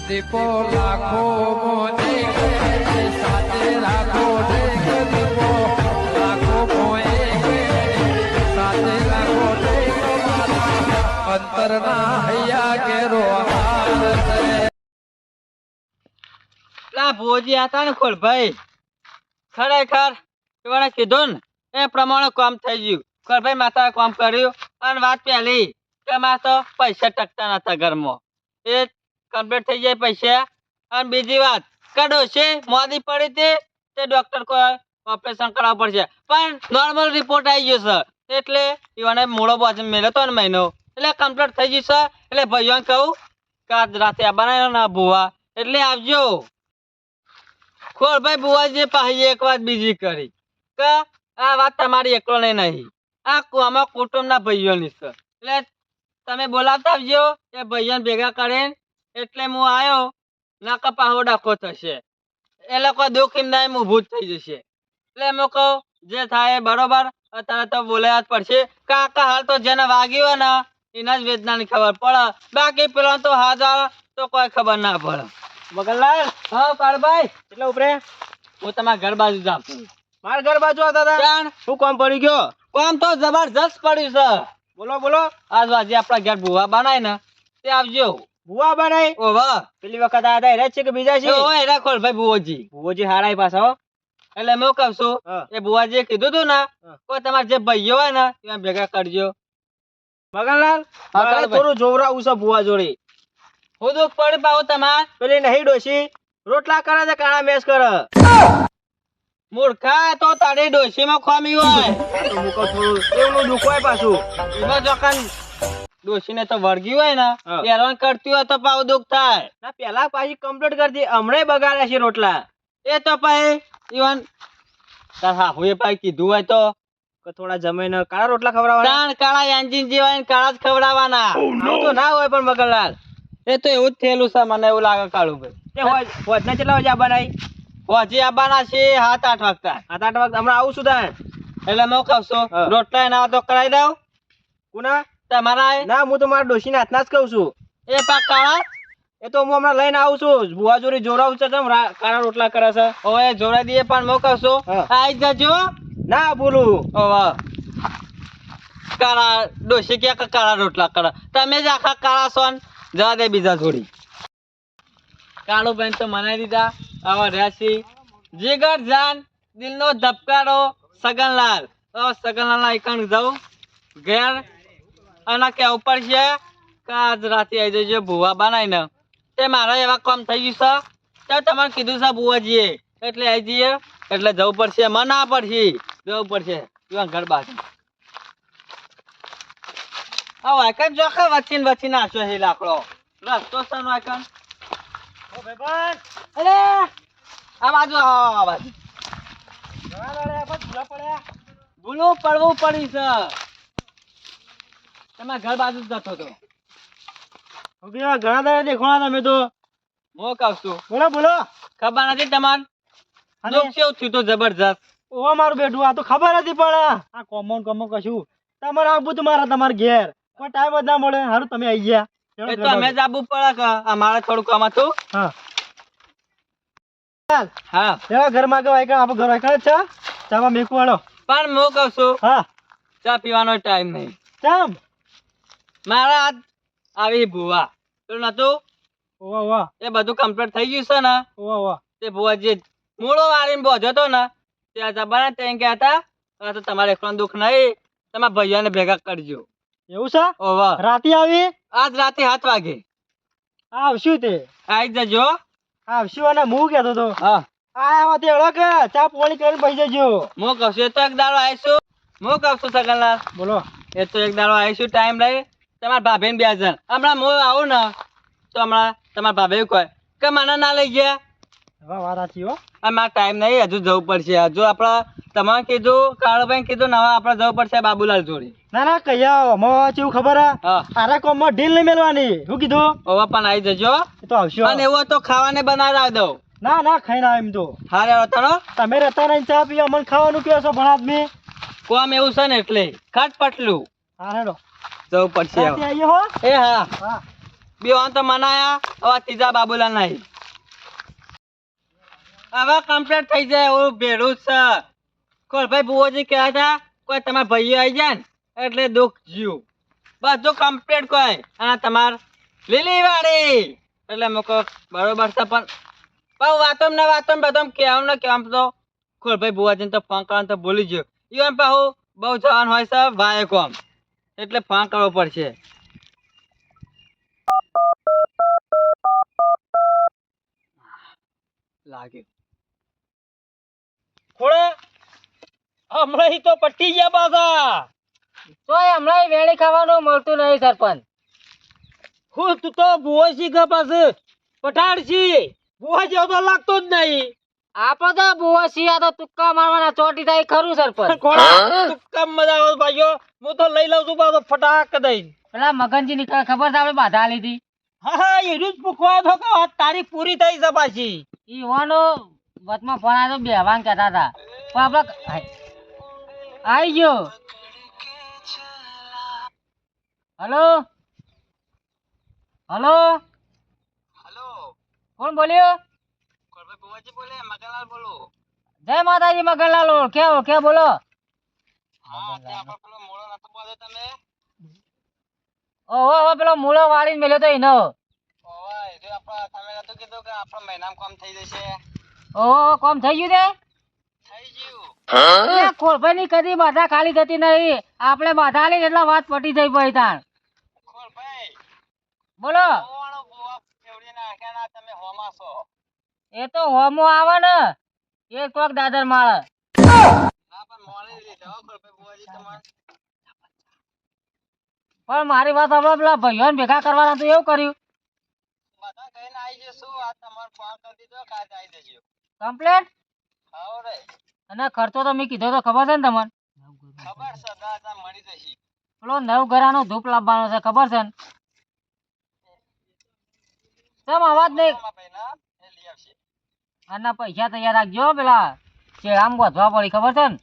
દીપો લાખો મોને સાથે રાખો દીપો લાખો મોએ સાથે રાખો અંતરના હૈયા કેરો લા ભોજી હતા ને ખોલભાઈ ખરેખર એવાને કીધું ને એ પ્રમાણે કામ થઈ ગયું. ખોલભાઈ માતા કામ કર્યું અને વાત પહેલી કે મારે તો પૈસા ટકતા નતા ઘરમાં એ કમ્પ્લીટ થઈ જાય પૈસા. અને બીજી વાત કે ડોશી મોદી પડી હતી તે ડોક્ટર કોઈ ઓપરેશન કરાવવું પડશે પણ નોર્મલ રિપોર્ટ આવી ગયો છે એટલે એવાને મોડો બાજુ મેળ્યો હતો ને મહિનો એટલે કમ્પ્લીટ થઈ ગયું છે. એટલે ભાઈઓને કહું કે આજ રાતે આ બનાવ્યો ને ભૂવા એટલે આવજો. ખોલભાઈ બુવાજી પાસે એક વાત બીજી કરી કે આ વાત તમારી એકલો નહીં આ આમાં કુટુંબના ભાઈઓની છે એટલે તમે બોલાવતા આવજો એ ભાઈઓને ભેગા કરીને એટલે હું આવ્યો ના કપાહો ડાકો થશે એ લોકો દુઃખ એમના એમ ઊભું જ થઈ જશે. એટલે એમ કહું જે થાય બરોબર અત્યારે તો બોલાવ્યા જ પડશે. કાકા હાલ તો જેને વાગ્યું હોય ને એના જ વેદનાની ખબર પડે બાકી પેલા તો હાજર તો કોઈ ખબર ના પડે. મગનલાલ હા કાળભાઈ એટલે ઉપરે હું તમારા ઘર બાજુ જાઉં છું. મારા ઘર બાજુ આવતા હતા શું કામ પડી ગયો? કામ તો જબરજસ્ત પડ્યું છે. બોલો બોલો. આજ આજે આપણા ઘર ભૂવા બનાય ને તે આવજો. ભૂવા બનાય ઓવા પેલી વખત આયા હતા એરા છે કે બીજા છે? ઓય એરા ખોલ ભાઈ ભૂવોજી. ભૂવોજી હારાય પાછા હો. એટલે મેં કહું છું એ ભૂવાજીએ કીધું તું ને કોઈ તમારા જે ભાઈઓ હોય ને એમાં ભેગા કરજો. મગનલાલ મારે થોડું જોવરાવું છે ભૂવા જોડે. હું દુઃખ પડી પાઉં તમાર પેલી નહીં ડોશી રોટલા કરે છે કાળા મેસ કરે મૂર્ખા તો તારી ડોશીમાં ખોમી હોય તો મુકો થોડું એવું દુઃખ હોય પાછું એમાં જોકન ડોશીને તો વળગી હોય ને હેરાન કરતી હોય તો પાછું દુઃખ થાય ના પેલા પાછી કમ્પ્લીટ કરતી હમણાં બગાડ્યા છે રોટલા એ તો પાછી ઈવન તાર હાહુએ પાછી કીધું હોય તો થોડા જમીને કાળા રોટલા ખવડાવવાના કાળા એન્જિન જેવા કાળા જ ખવડાવવાના તો ના હોય પણ મગનલાલ એ તો એવું જ થયેલું છે મને એવું લાગે કાળું ભાઈ. હોજના કેટલા વાગે આવવાના? હોજી આવવાના છે 7-8 વાગતા. 7-8 વાગતા હમણાં આવું છું તાર એટલે મેં કહું છું રોટલા એના તો કરાવી દઉં. કોના તમારા? ના હું તો મારા ડોશીના હાથના જ કહું છું. એ પાક કાળા એ તો હું હમણાં લઈને આવું છું. ભુવા જોડી જોરાવું છે કાળા રોટલા કરે છે. હવે જોરાઈ દઈએ પણ મેં કહું છું આવી જજો. ના બોલું હવે કાળા ડોશી કે કાળા રોટલા કરે તમે જ આખા કાળા છો ને જવા દે બીજા જોડી. કાળો બેન તો મનાઈ દીધા આવા રહ્યા જીગર જાન દિલનો ધબકારો સગનલાલ. સગનલાલ એકણ જાઉં ઘેર અને કે ઉપર છે કે આજ રાતે આવી જજો ભૂવા બનાવીને તે મારા એવા કામ થઈ ગયું છે તો તમારે કીધું છે ભૂવાજીએ એટલે આવી જઈએ એટલે જવું પડશે મને ના પડશે જવું પડશે ઘર બાજુ. આ વાયકન જોખા વચ્ચે વચ્ચે નાખ્યો છે લાકડો રસ્તો છે નો વાયકન. ઓ ભાઈબંધ અરે આ બાજુ આ બાજુ ભૂલું પડવું પડી છે તમારા ઘર બાજુ જ જતો હતો. ઘણા દાડા દેખવાના તમે તો હું કહું છું. બોલો બોલો. ખબર નથી તમારે દુઃખ કેવું થયું તો જબરજસ્ત. ઓ મારું બેઠું આ તો ખબર હતી પણ આ કોમન કશું તમારે આવું તમારા તમારા ઘેર કોઈ ટાઈમ જ ના મળે. હારું તમે આવી ગયા એ તો અમે જ આવવું પડે કે અમારે થોડું કામ હતું. હા હા એવા ઘરમાં ગયો આઈકણ આપણો ઘર આઈકણ છે ચામાં મેકું વાળો પણ હું કહું છું હા ચા પીવાનો ટાઈમ નહીં. કેમ? મારા આજ આવી ભૂવા તો નતું ઓવા ઓવા એ બધું કમ્પ્લીટ થઈ ગયું છે ને ઓવા ઓવા તે ભૂવા જે મૂળો વાળીને બોજો તો ને ત્યાં જબાના ત્યાં ગયા હતા તો તમારે એકલો દુઃખ નહીં તમારા ભાઈઓને ભેગા કરજો. એવું છે? ઓવા રાતે આવી આજ રાતે 7 વાગે આવશું તે આવી જજો. આવશું અને હું કહેતો તો હા આયા તે એળો કે ચા પાણી કરીને બેસી જજો. હું કહું છું તો એક દાડો આવીશું. હું કહું છું સગનલાલ બોલો એ તો એક દાડો આવીશું ટાઈમ લઈ તમારા ભાભીને 2 જણ હમણાં હું આવું ને તો હમણાં તમારા ભાભી કહે કે મને ના લઈ ગયા. હવે વાત સાચી હો મારા ટાઈમ નહીં હજુ જવું પડશે. હજુ આપણે તમારે કીધું કાળુભાઈ કીધું ને હવે આપણે જવું પડશે બાબુલાલ જોડે. ના ના કહી આવો કેવું ખબર હા આરા કોમમાં ઢીલ નહીં મેળવાની. શું કીધું? હવે પણ આવી જજો તો આવશો અને એવું તો ખાવાને બનાવી દઉં. ના ના ખાઈને આવે એમ તો હારે રતાનો તમે રહેતા નહીં ચા પીવા અમને ખાવાનું કહો છો ભણ આદમી કોમ એવું છે ને એટલે ખટ પટલું. હા હેડો જવું પડશે. એ હા બેવાન તો મનાયા હવે ત્રીજા બાબુલાલ નહીં હવે કમ્પ્લીટ થઈ જાય એવું ભેડું છે ખોલભાઈ બુઓજી કહેતા હતા કોઈ તમારા ભાઈઓ આવી જાય ને એટલે દુઃખ જીવ બધું કમ્પ્લીટ કોઈ અને તમાર લીલી વાળી એટલે મેં કહું બરોબર છે પણ વાતો ને બધું કહેવાનું ને કહેવાનું તો ખોલભાઈ બુઆજીને તો ફોન કરવાનું તો ભૂલી ગયો ઈવન પાછું બહુ જવાનું હોય છે વાય કોમ એટલે ફોન કરવો પડશે લાગ્યું થોડા હમણાં તો પટી ગયા પાછા તોય હમણાં વેણી ખાવાનું મળતું નહીં સરપંચ હું તું તો બુવાજી ગા પાસે પટાડશી બુવાજી તો લાગતો જ નહીં આપડે તો બુવાજી આ તો તુક્કા મારવાના ચોટી થાય ખરું સરપંચ તુક્કા મજા આવે ભાઈઓ હું તો લઈ લઉં છું પાછો ફટાક દઈ પેલા મગનજી ની ખબર છે આપણે બાધા લીધી હા હા એનું જ પૂછવા તો કે તારીખ પૂરી થઈ છે પાછી ઈ વાનો વચમાં ફોન આવ્યો બેવાન કહેતા હતા પણ આપણે આવી ગયો હલો હલો હલો કોણ બોલ્યો કોલભાઈ બુવાજી બોલે મગનલાલ બોલો જય માતાજી મગનલાલ ઓળખ્યા બોલો હા તે આપણે પેલો મોળો નતો બોલે તમે ઓહો પેલો મૂળો વાળીને મેલ્યો તો એનો ઓહો એ તો આપણે તમે નતો કીધું કે આપણો મહિનામાં કામ થઈ જશે ઓહો કામ થઈ ગયું તે થઈ ગયું ખોલભાઈ ની કદી બાધા ખાલી થતી નહીં આપણે બાધા આલી એટલે વાત પટી થઈ પડી તાણ ખોલભાઈ બોલો તમે હોમા છો એ તો હોમો આવે ને એક કોક દાદર માળે હા પણ મોલી લીધો ખોલભાઈ બુવાજી તમાર પણ મારી વાત આપણે પેલા ભાઈઓને ભેગા કરવાના તો એવું કર્યું બધા કહીને આવી જશું આ તમારે ફોન કરી દીધો કાલ આવી જજો કમ્પ્લીટ હા રે અને ખર્ચો તો મેં કીધો તો ખબર છે ને તમને ખબર છે દાદા મળી જશે પેલો નવઘરાનો ધૂપ લાવવાનો છે ખબર છે ને તમ અવાજ નહીં અને પૈસા તૈયાર રાખજો પેલા ચેડામ બોધવા પડી ખબર છે ને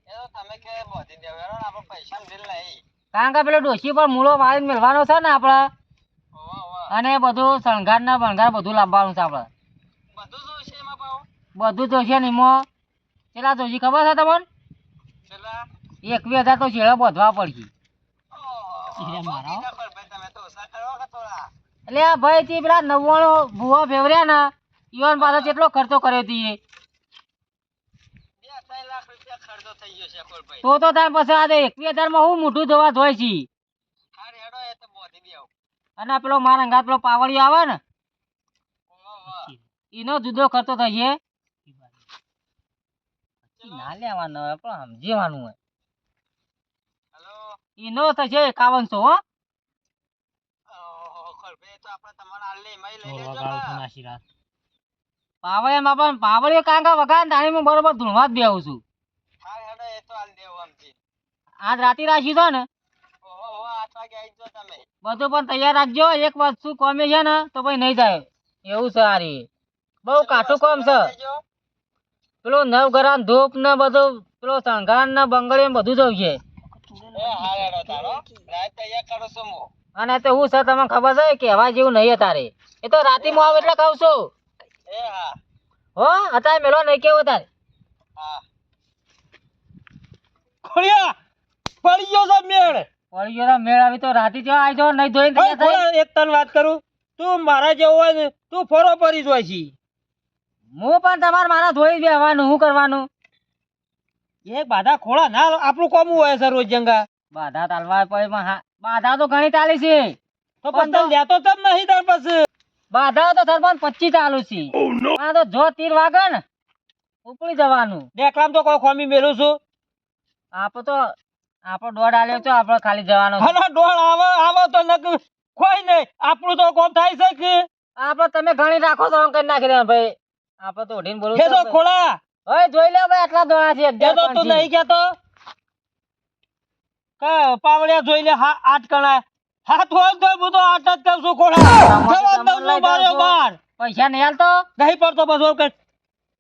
એ તો તમે કે બોધી દેવો આપણે પૈસા બિલ નહીં કારણ કે પેલો ડોશી પર મૂળો મારીને મેળવાનો છે ને આપણે અને બધું શણગાર ને ભણગાર બધું લાવવાનું છે આપણે બધું જોશે ને એમાં કેટલા જોશી ખબર છે તમને 21,000 તો છેડા બોધવા પડશે એટલે આ ભાઈ થી પેલા 99 ભૂવા ફેવર્યા ને ઈવન પાછો કેટલો ખર્ચો કર્યો હતી તો તાર પછી આ 21,000 માં હું મોઢું ધોવા ધોય છે અને પેલો મારા અંગાત પેલો પાવડિયો આવે ને એનો જુદો ખર્ચો થશે ના લેવાનો પણ સમજવાનું હોય એનો થશે 5100 હો પાવડિયામાં પણ પાવડિયો કાંકા વગા ધાણીમાં બરોબર ધૂણવા જ બેહું છું આજ રાતે રાખ્યું છે ને બધું પણ તૈયાર રાખજો એક વસ્તુ કોમે છે ને તો ભાઈ નહીં જાય એવું છે આરી બહુ કાઠું કામ છે પેલો નવઘરાન ધૂપ ને બધું પેલો શણગાર ને બંગડી બધું જવું છે અને તો હું છે તમને ખબર છે કહેવા જેવું નહીં તારે એ તો રાતે માં આવે એટલે કહું છું હો અત્યારે મેલો નહીં કેવો તારે ખોડિયા પડી ગયો છે મેળ આવી તો રાતે જો આવી જાવ નહીં ધોઈને એક તન વાત કરું તું મારા જેવો હોય ને તું ફરો પડી જોઈ છી હું પણ તમારે મારા ધોઈ બેવાનું શું કરવાનું એક બાધા ખોળા ના આપણું કોમ હોય છે રોજ જંગા બાધા તાલવા પડે બાધા તો ઘણી ચાલી છે તો પણ લેતો તમ નહીં તાર પછી બાધા તો સરપંચ 25 ચાલુ છે આ તો જો તીર વાગે ને ઉપડી જવાનું દેખલામ તો કોઈ ખોમી મેલું છું આપો તો આપણો દોડ આલ્યો છો આપણે ખાલી જવાનો હલો દોડ આવો તો નક કોઈ નહીં આપણું તો કોમ થાય છે કે આપણે તમે ઘણી રાખો તો કરી નાખી દે ભાઈ આપણે તો ઓઢીને બોલું છે ખોળા ઓય જોઈ લે ભાઈ આટલા દોણા છે તો તું નહીં કેતો કે પાવડિયા જોઈ લે 8 કણા હાથ હોય તો હું તો 8 જ કહું છું ખોળા જવાબ દઉં છું માર્યો બાર પૈસા નહીં હાલતો નહીં પડતો બસ ઓર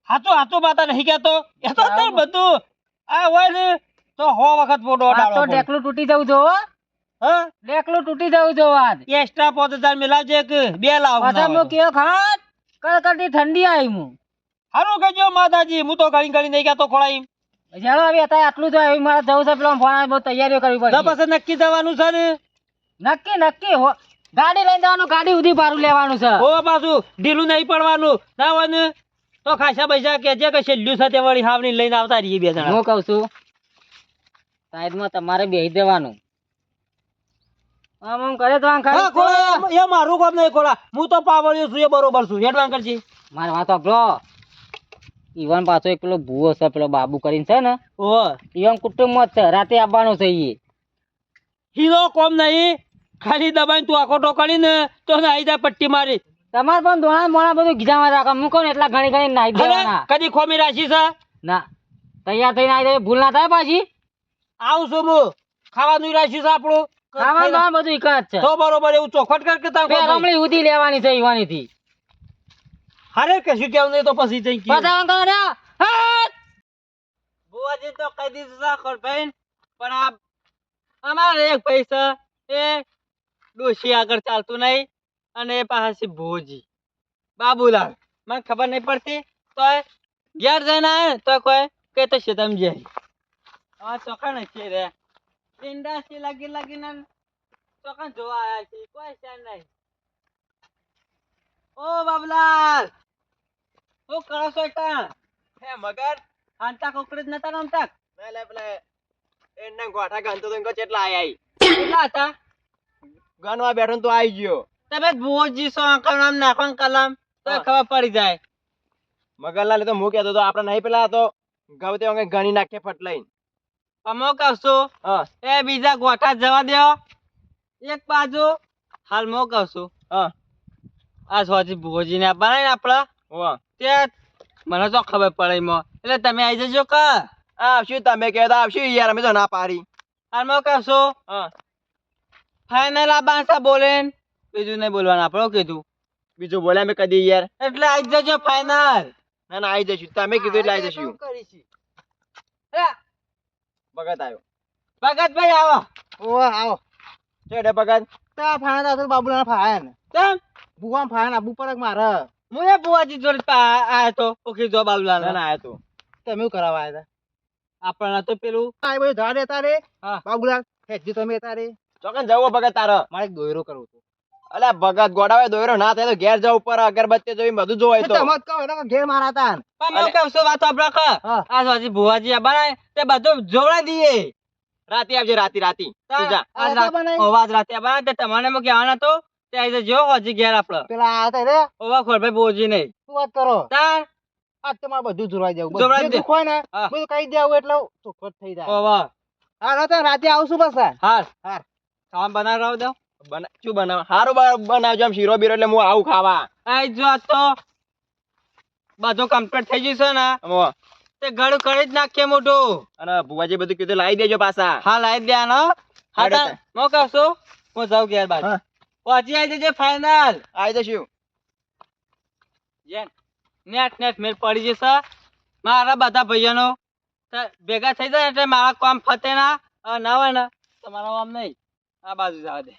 હાચું બાતા નહીં કેતો એ તો બધું આ હોય ને તો 100 વખત ફોટો ડાળો તો ઢેકલું તૂટી જવું જો હા ડેકલું તૂટી જવું જો વાત એક્સ્ટ્રા 5000 મિલાવજે કે બે લાવ પાછા મો કેવો ખાટ કડકડતી ઠંડી આવી હું હારું કહેજો માતાજી હું તો ઘણી ઘણી નહીં ગયા તો ખોળાઈ ચાલો હવે અત્યારે આટલું તો હવે મારે જવું છે પેલો ફોન આવે બહુ તૈયારીઓ કરવી તો પડશે પછી નક્કી જવાનું છે ને નક્કી નક્કી ગાડી લઈને જવાનું ગાડી સુધી ભાડું લેવાનું છે ઓ પાછું ઢીલું નહીં પડવાનું ના હોય ને તો ખાસા પૈસા કેજે કે છેલ્લું છે તે વળી હાવની લઈને આવતા રહીએ બે જણા હું કહું છું સાઈડમાં તમારે બેસી દેવાનું આમ કરે તો આમ હા ખોળા એ મારું કામ નહીં ખોળા હું તો પાવળિયો છું એ બરોબર છું હેડવાન કરજે મારી વાત સાંભળો ઈવન પાછો એક પેલો ભૂવો છે પેલો બાબુ કરીને છે ને ઓ ઈવન કુટુંબ જ છે રાતે આવવાનું છે ઈ હીરો કોમ નહીં ખાલી દબાઈને તું આખોટો કરીને તો નાઈ જાય પટ્ટી મારી તમારે પણ દોણા મોણા બધું ગીજામાં રાખો હું કહું ને એટલા ઘણી ઘણી નાઈ દેવાના કદી ખોમી રાખી છે ના તૈયાર થઈને આવી જાય ભૂલ ના થાય પાછી આવું છું હું ખાવાનું રાખ્યું છે આપણું ખાવાનું તો આ બધું એક જ છે તો બરોબર એવું ચોખવટ કર કે તાર રમણી ઉધી લેવાની છે ઈવાની થી હારે કશું કેવું નહીં તો પછી જઈ પાછા કરો ને હટ! બુવાજી તો કહી દીધું છે ખોરભાઈ પણ આ અમારે એક પૈસા એ ડોશી આગળ ચાલતું નહીં અને એ પાછી ભોજી બાબુલાલ મને ખબર નહીં પડતી તો ઘેર જઈને આવે તો કોઈ કે તો છે તમે જે આ ચોખા નથી રે ઇન્ડસ્ટ્રી લાગી લાગીને ચોખા જોવા આવ્યા છે કોઈ છે નહીં ઓ બાબુલાલ શું કરો છો તાં હે મગર આંતા કોકરેજ નતા રમતા મેલે પેલે એને ગોઠા ગંતો તો કેટલા આયા કેટલા હતા ગનવા બેઠો તો આવી ગયો તમે ભોજી સો કલમ નાખન કલમ તો ખબર પડી જાય મગરલાલ તો હું કહેતો તો આપણે નહીં પેલા તો ગવતે અંગે ગણી નાખે ફટ લઈને અમો કહશો એ બીજા ગોઠા જવા દો એક બાજુ હાલ મો કહશું આ સોજી ભોજી ને બનાવીને આપડા તે મને તો ખબર પડે એમાં એટલે તમે આવી જજો કા આવશું તમે કહેતા આવશું યાર અમે તો ના પાડી હાલમાં કહેશો ફાઇનલ આ બાંસા બોલે બીજું નહીં બોલવાનું આપણે કીધું બીજું બોલ્યા મેં કદી યાર એટલે આવી જજો ફાઇનલ ના ના આવી જશું તમે કીધું એટલે આવી જશું ભગત આવ્યો ભગત ભાઈ આવો ઓ આવો ચડે ભગત તા ફાણા તો બાબુલા ફાયા ને કેમ ભુવા ફાયા આબુ પર મારે હું એ બુવાજી જોડે આયો તો ઓકે જો બાબુલા ના આયો તો તમે શું કરાવવા આયા હતા આપણને તો પેલું આ બધું ધાડે તારે બાબુલા હેજી તમે તારે ચોકન જવો ભગત તારે મારે એક દોયરો કરવો તો અલ્યા ભગત ગોડાવે દોયરો ના થાય તો ઘેર જાવ ઉપર અગરબત્તી જોઈ બધું જોવાય તો મત કહો એટલે ઘેર મારા તા પણ કહું છું વાત આપણે ક આ સોજી ભુવાજી આ બનાય તે બધું જોવડા દઈએ રાતી આવજે રાતી તું જા અવાજ રાતે બનાય તે તમને મો કહેવાના તો તે આઈ જો હોજી ઘેર આપણે પેલા આતા રે ઓવા ખોરભાઈ બોજી નહીં તું વાત કરો તાર આ તમાર બધું જોવાઈ જાવ બધું દુખોય ને બધું કહી દેવું એટલે ચોખવટ થઈ જાય ઓવા હા રાતે આવશું બસ હા ખાવા બનાવ દો શું બનાવ સારું બનાવજો આમ શીરો બીરો એટલે હું આવું ખાવા આઈ જો તો બધું કમ્પ્લીટ થઈ જશે ને તે ગળું કરી જ નાખીએ મોટું અને ભુવાજી બધું કીધું લાવી દેજો પાછા હા લાવી દેવાનો હા તા મો કહું હું જાઉં ઘેર બાદ પહોંચી આવી જજે ફાઇનલ આવી જશું જેન નેટ મેલ પડી જશે મારા બધા ભાઈઓનો ભેગા થઈ જાય એટલે મારા કામ ફતે ના હોય ને તમારા કામ નહીં આ બાજુ જવા દે